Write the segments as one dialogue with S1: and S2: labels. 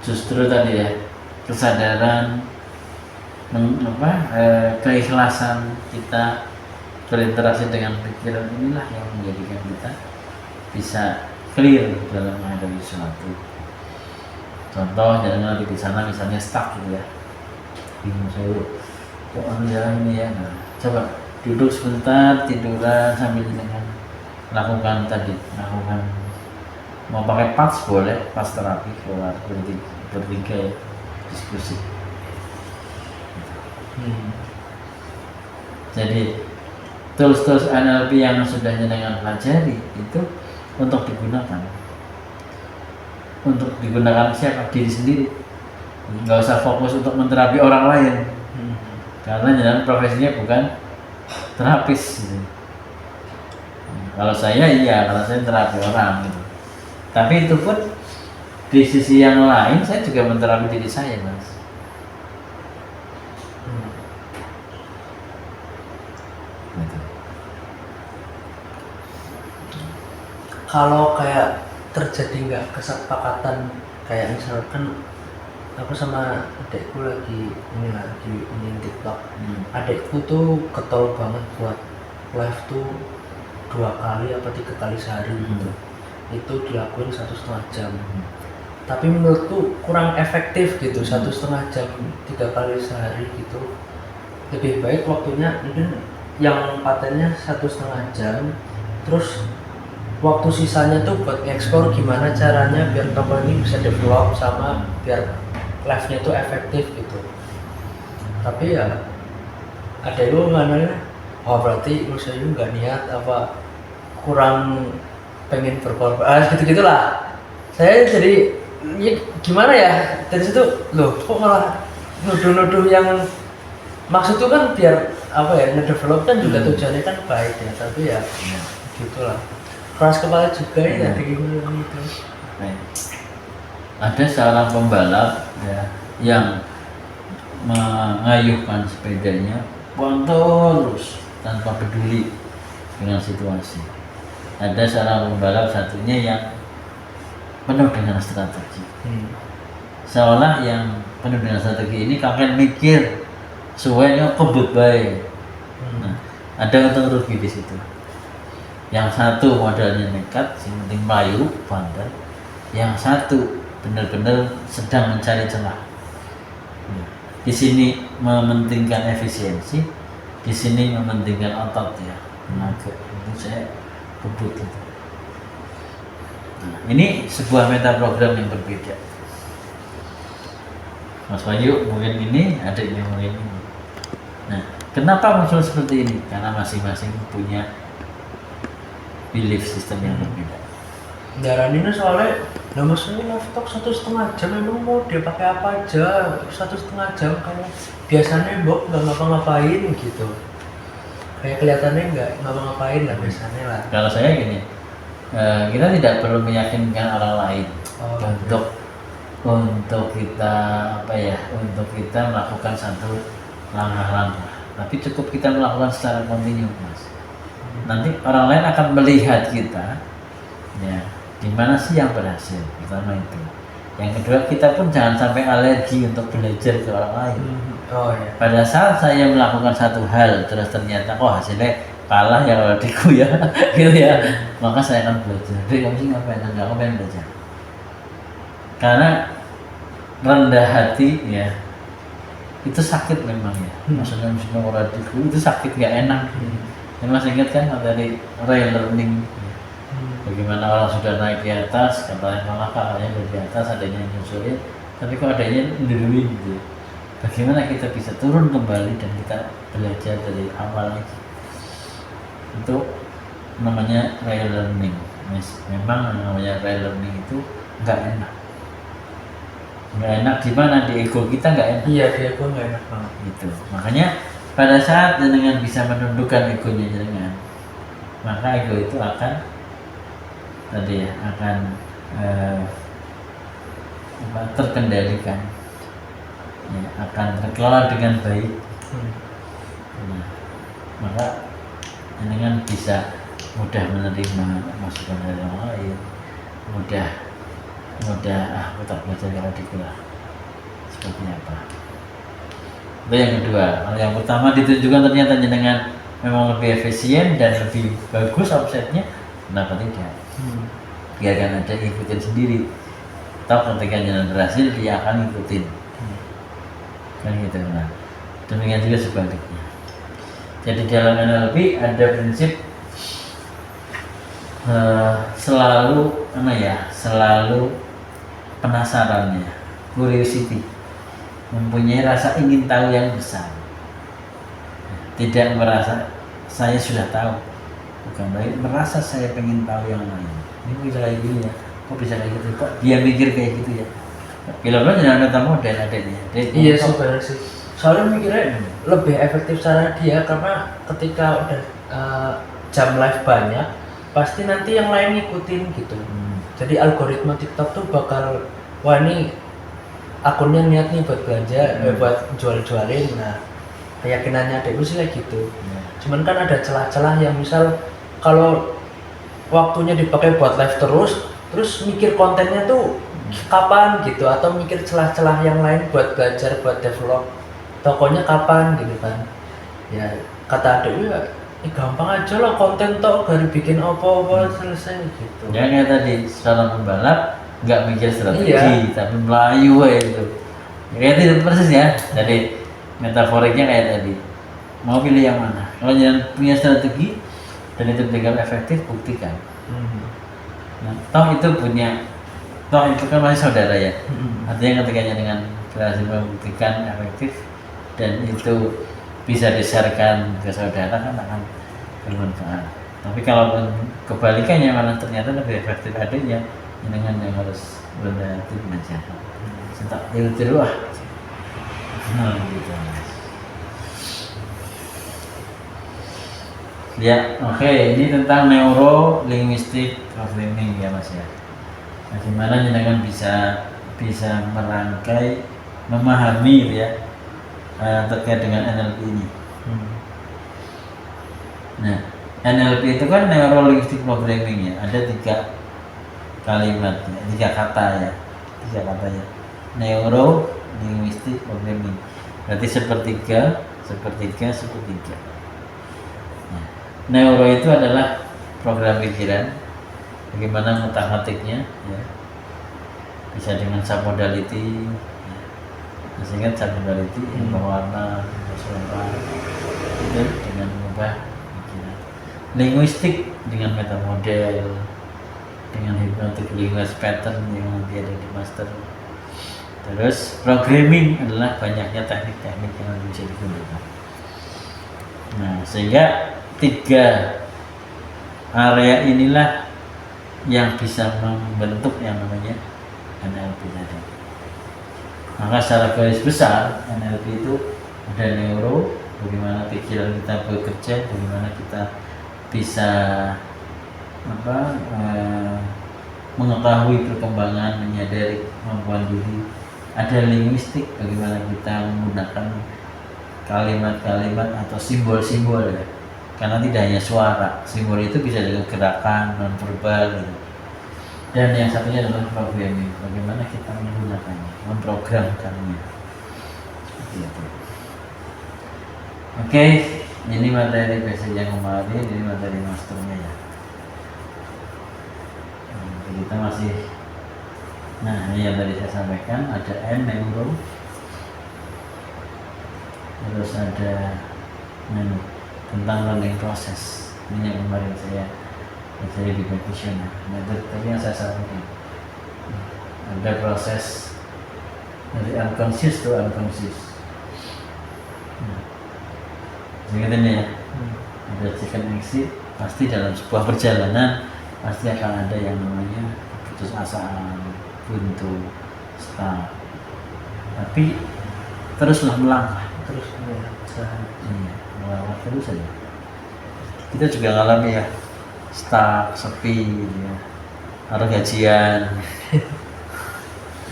S1: justru tadi ya kesadaran keikhlasan kita berinteraksi dengan pikiran inilah yang menjadikan kita bisa clear dalam menghadapi sesuatu. Contoh jangan lagi di sana misalnya stuck gitu ya, bingung saya kok ini ya. Nah, coba duduk sebentar tiduran sambil dengan lakukan mau pakai PATS boleh, PATS terapi keluar bertiga ya, diskusi. Jadi tools NLP yang sudah jenengan pelajari itu untuk digunakan siapa? Diri sendiri. Nggak usah fokus untuk menterapi orang lain, karena jenengan profesinya bukan terapis gitu. Kalau saya terapi orang gitu. Tapi itu pun di sisi yang lain saya juga menterapi diri saya, Mas. Gitu.
S2: Kalau kayak terjadi nggak kesepakatan, kayak misalkan aku sama adekku lagi ini TikTok. Adekku tuh getol banget buat live tuh 2 kali apa 3 kali sehari gitu. Itu dilakuin 1,5 jam. Tapi menurutku kurang efektif gitu, 1,5 jam 3 kali sehari gitu. Lebih baik waktunya mungkin yang patennya 1,5 jam, terus waktu sisanya tuh buat ekspor gimana caranya biar toko ini bisa develop sama biar live-nya tuh efektif gitu. Tapi ya ada yang nanya, oh berarti saya nggak niat apa kurang pengen berkorban, gitu-gitulah. Saya jadi ya, gimana ya, dari situ loh kok malah nuduh-nuduh yang maksud tuh kan biar apa ya, ngedevelop kan juga tujuannya kan baik ya, tapi ya gitulah, keras kepala juga ya gitu.
S1: Ada seorang pembalap ya, yang mengayuhkan sepedanya terus tanpa peduli dengan situasi. Ada seorang pembalap satunya yang penuh dengan strategi. Seolah yang penuh dengan strategi ini kakek mikir suwenya kebut baik. Nah, ada untung rugi di situ. Yang satu modalnya nekat, yang penting melayu, bandel. Yang satu benar-benar sedang mencari celah. Di sini mementingkan efisiensi, di sini mementingkan otot ya, tenaga. Itu saya kebut itu. Nah, ini sebuah meta program yang berbeda. Mas Wahyu mungkin ini, adiknya mungkin ini. Nah, kenapa muncul seperti ini? Karena masing-masing punya belief system yang berbeda.
S2: Darah ini soalnya, maksudnya laptop 1,5 jam memang mau dia pakai apa aja 1,5 jam, kalau biasanya Bob nggak ngapa-ngapain gitu, kayak kelihatannya nggak ngapa-ngapain lah biasanya lah.
S1: Kalau saya gini, kita tidak perlu meyakinkan orang lain untuk kita untuk kita melakukan satu langkah-langkah, tapi cukup kita melakukan secara kontinu, Mas. Nanti orang lain akan melihat kita, ya, di mana sih yang berhasil. Pertama itu. Yang kedua, kita pun jangan sampai alergi untuk belajar ke orang lain.
S2: Iya.
S1: Pada saat saya melakukan satu hal terus ternyata kok hasilnya kalah ya kalau adikku ya, gitu ya, maka saya akan belajar. Jadi kamu sih ngapain? Enggak, aku pengen belajar. Karena rendah hati ya, itu sakit memang ya. Maksudnya kalau adikku itu sakit, nggak enak. Yang masih ingat kan dari relearning, bagaimana orang sudah naik di atas, katanya malah kakaknya dari di atas, adanya yang nyusulin, tapi kok adanya ngeruin gitu. Bagaimana kita bisa turun kembali dan kita belajar dari awal lagi. Itu namanya relearning. Memang namanya relearning itu nggak enak. Nggak enak di mana? Di ego kita nggak enak.
S2: Iya, di ego nggak enak banget.
S1: Gitu. Makanya pada saat jenengan bisa menundukkan egonya jenengan, maka ego itu akan terkendalikan, ya, akan terkelola dengan baik. Nah, maka jenengan bisa mudah menerima masukan dari orang lain, mudah udah aku tak belajar kalau adikku lah seperti apa. Itu yang kedua. Kalau yang pertama ditunjukkan ternyata jenengan memang lebih efisien dan lebih bagus offsetnya, kenapa tidak? Biarkan aja ikutin sendiri. Toh ketika jenengan berhasil dia akan ikutin. Kan gitu kan. Demikian juga sebaliknya. Jadi dalam NLP ada prinsip selalu selalu penasarannya, curiosity, mempunyai rasa ingin tahu yang besar, tidak merasa saya sudah tahu, bukan baik merasa saya pengen tahu yang lain. Ini bisa kayak gini ya, kok bisa kayak gitu, kok dia mikir kayak gitu ya. Bila-bila jangan ada model adanya.
S2: Iya sebenarnya sih. Soalnya mikirnya lebih efektif cara dia karena ketika udah jam live banyak, pasti nanti yang lain ngikutin gitu. Jadi algoritma TikTok tuh bakal, wah ini akunnya niat nih buat belanja, buat jual-jualin. Nah keyakinannya adekku sih kayak gitu. Cuman kan ada celah-celah yang misal kalau waktunya dipakai buat live terus mikir kontennya tuh kapan gitu, atau mikir celah-celah yang lain buat belajar, buat develop tokonya kapan gitu kan. Ya kata adekku ya gampang aja lah, konten toh gak dibikin apa-apa selesai gitu.
S1: Ya kayak tadi seorang pembalap nggak mikir strategi,
S2: Iya.
S1: tapi melayu aja itu. Kayak itu persis ya. Jadi metaforiknya kayak tadi. Mau pilih yang mana? Kalau jangan punya strategi dan itu benar efektif, buktikan. Nah, toh itu kan masih saudara ya. Artinya ketika dengan berhasil membuktikan efektif dan itu bisa disarankan ke saudara kan akan bermanfaat. Tapi kalau kebalikannya malah ternyata lebih efektif adanya, dengan yang harus berhati belajar. Sentak tiru ah. Nah, gitu. Ya, oke. Ini tentang neuro linguistic programming ya Mas ya. Bagaimana jenengan bisa merangkai, memahami ya terkait dengan NLP ini. Nah, NLP itu kan neuro linguistic programming ya. Ada 3 kalimat ya, 3 kata ya. Neuro linguistic programming. Berarti sepertiga. Nah, neuro itu adalah program pikiran. Bagaimana ngutak-ngatiknya ya. Bisa dengan submodality ya. Masih ingat submodality yang berwarna, bersuara itu dengan mengubah pikiran. Linguistik dengan metamodel, dengan hypnotic language pattern yang nanti ada di master. Terus programming adalah banyaknya teknik-teknik yang bisa digunakan. Nah, sehingga 3 area inilah yang bisa membentuk yang namanya NLP tadi. Maka secara garis besar NLP itu ada neuro, bagaimana pikiran kita bekerja, bagaimana kita bisa mengetahui perkembangan, menyadari kemampuan diri. Ada linguistik, bagaimana kita menggunakan kalimat-kalimat atau simbol-simbol ya. Karena tidak hanya suara, simbol itu bisa dengan gerakan nonverbal gitu. Dan yang satunya adalah programming, bagaimana kita menggunakannya, memprogramkannya. Seperti itu. Oke, ini materi basic yang kemarin, ini materi masternya ya. Kita masih, nah ini yang tadi saya sampaikan, ada N neuro, terus ada tentang learning process. Ini yang kemarin saya di practitioner. Nah, tadi yang saya sampaikan, ada proses dari unconscious to unconscious. Seperti ini ya, ada chicken exit. Pasti dalam sebuah perjalanan pasti akan ada yang namanya putus asaan, buntu, stuck. Tapi teruslah melangkah, melangkah terus saja. Kita juga ngalami ya, stuck, sepi, gitu ya, harus gajian.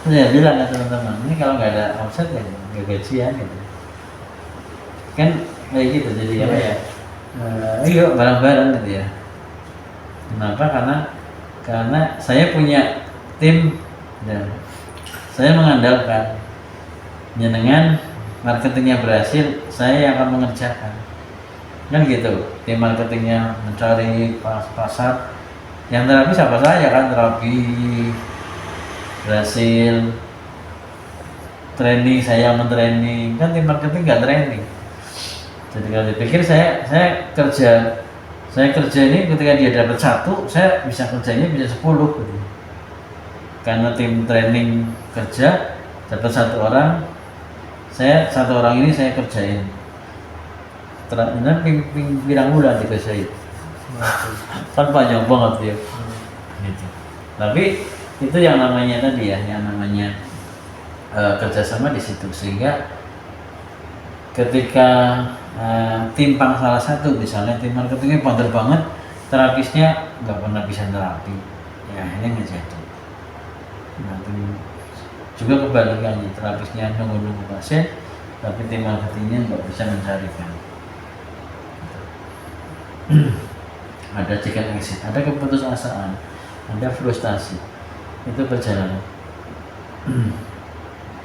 S1: Saya bilang ke teman-teman, ini kalau nggak ada omset ya nggak gajian gitu. Kan kayak gitu, jadi apa ya? Ayo bareng-bareng gitu ya. Kenapa? Karena saya punya tim Dan saya mengandalkan jenengan marketingnya berhasil, saya yang akan mengerjakan. Kan gitu, tim marketingnya mencari pasar, yang terapi siapa saya kan, terapi berhasil, training saya mentraining, kan tim marketing nggak training. Jadi kalau dipikir saya kerja ini ketika dia dapat 1, saya bisa kerjanya bisa 10 gitu. Karena tim training kerja dapat 1 orang, saya 1 orang ini saya kerjain. Ternyata pirang bulan dikerjain. Kan panjang banget ya. Gitu. Tapi itu yang namanya tadi ya, yang namanya kerjasama di situ, sehingga ketika timpang salah satu, misalnya tim marketingnya pandai banget, terapisnya nggak pernah bisa terapi, ya ini nggak jadi. Nah, juga kebalikannya, terapisnya nunggu pasien, tapi tim marketingnya nggak bisa mencarikan. Ada chicken exit, ada keputusasaan, ada frustasi, itu perjalanan.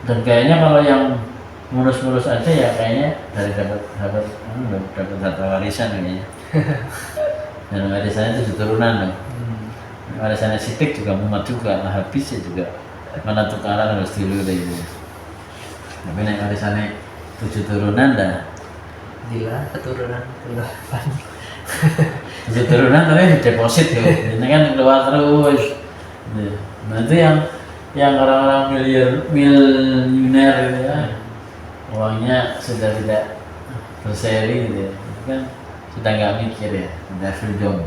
S1: Dan kayaknya kalau yang mulus-mulus aja ya kayaknya dari dapat harta warisan kayaknya. Dan warisannya 7 turunan loh. Warisannya Sitik juga muat juga, nah habisnya juga mana tukaran harus dulu deh itu. Tapi naik warisannya 7 turunan dah.
S2: Gila, keturunan ke-8.
S1: 7 turunan tapi deposit loh. Ini kan keluar terus. Nah itu yang orang-orang miliuner gitu ya. Uangnya sudah tidak berseri gitu ya, kan sudah nggak mikir ya, sudah freedom.